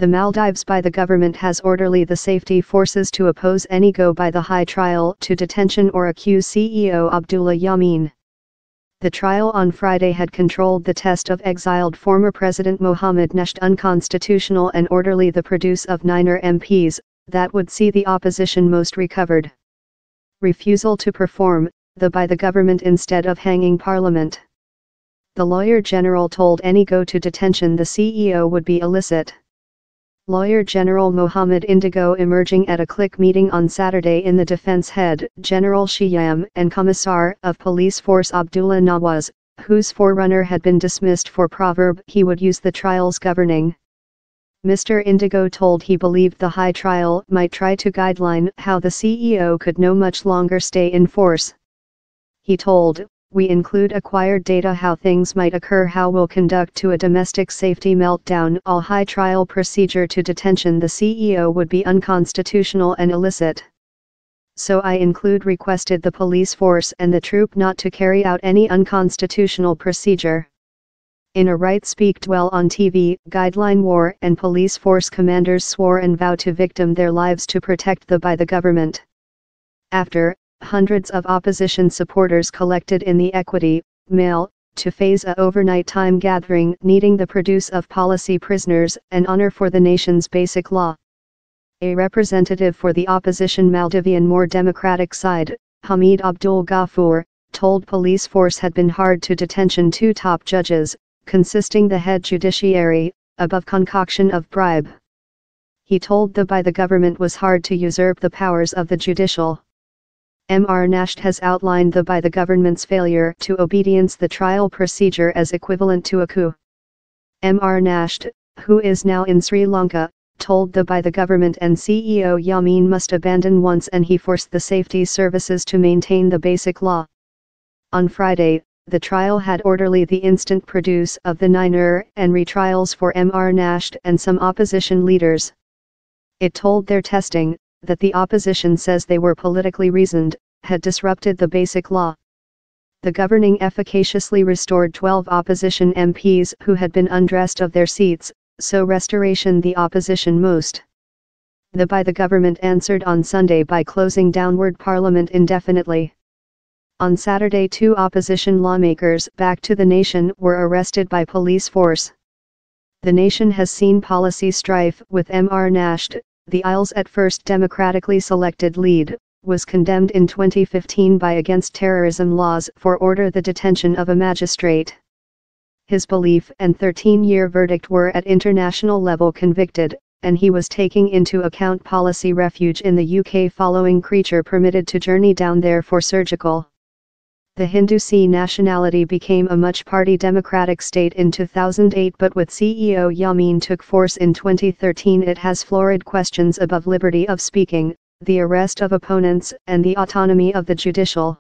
The Maldives by the government has ordered the safety forces to oppose any go by the high trial to detention or accuse CEO Abdullah Yameen. The trial on Friday had controlled the test of exiled former President Mohamed Nasheed unconstitutional and orderly the produce of 9 MPs, that would see the opposition most recovered. Refusal to perform, by the government instead of hanging Parliament. The lawyer general told any go to detention the CEO would be illicit. Lawyer General Mohammed Indigo emerging at a click meeting on Saturday in the defense head, General Shiyam, and Commissar of Police Force Abdullah Nawaz, whose forerunner had been dismissed for proverb he would use the trial's governing. Mr. Indigo told he believed the high trial might try to guideline how the CEO could no much longer stay in force. He told, "We include acquired data how things might occur how we'll conduct to a domestic safety meltdown all high trial procedure to detention the CEO would be unconstitutional and illicit. So I include requested the police force and the troop not to carry out any unconstitutional procedure." In a right speak dwell on TV, guideline war and police force commanders swore and vowed to victim their lives to protect by the government. After, hundreds of opposition supporters collected in the Equity, Mail, to phase a overnight time gathering needing the produce of policy prisoners and honor for the nation's basic law. A representative for the opposition Maldivian more democratic side, Hamid Abdul Ghafoor, told police force had been hard to detention 2 top judges, consisting the head judiciary, above concoction of bribe. He told by the government was hard to usurp the powers of the judicial. Mr. Nasheed has outlined by the government's failure to obedience the trial procedure as equivalent to a coup. Mr. Nasheed, who is now in Sri Lanka, told by the government and CEO Yameen must abandon once and he forced the safety services to maintain the basic law. On Friday, the trial had orderly the instant produce of the 9 and retrials for Mr. Nasheed and some opposition leaders. It told their testing, that the opposition says they were politically reasoned, had disrupted the basic law. The governing efficaciously restored 12 opposition MPs who had been undressed of their seats, so restoration the opposition most. By the government answered on Sunday by closing downward Parliament indefinitely. On Saturday 2 opposition lawmakers back to the nation were arrested by police force. The nation has seen policy strife with Mr. Nasheed. The Isles' at first democratically selected lead, was condemned in 2015 by against terrorism laws for order the detention of a magistrate. His belief and 13-year verdict were at international level convicted, and he was taking into account policy refuge in the UK following creature permitted to journey down there for surgical. The Hindu Sikh nationality became a much-party democratic state in 2008 but with CEO Yameen took force in 2013 it has florid questions above liberty of speaking, the arrest of opponents and the autonomy of the judicial.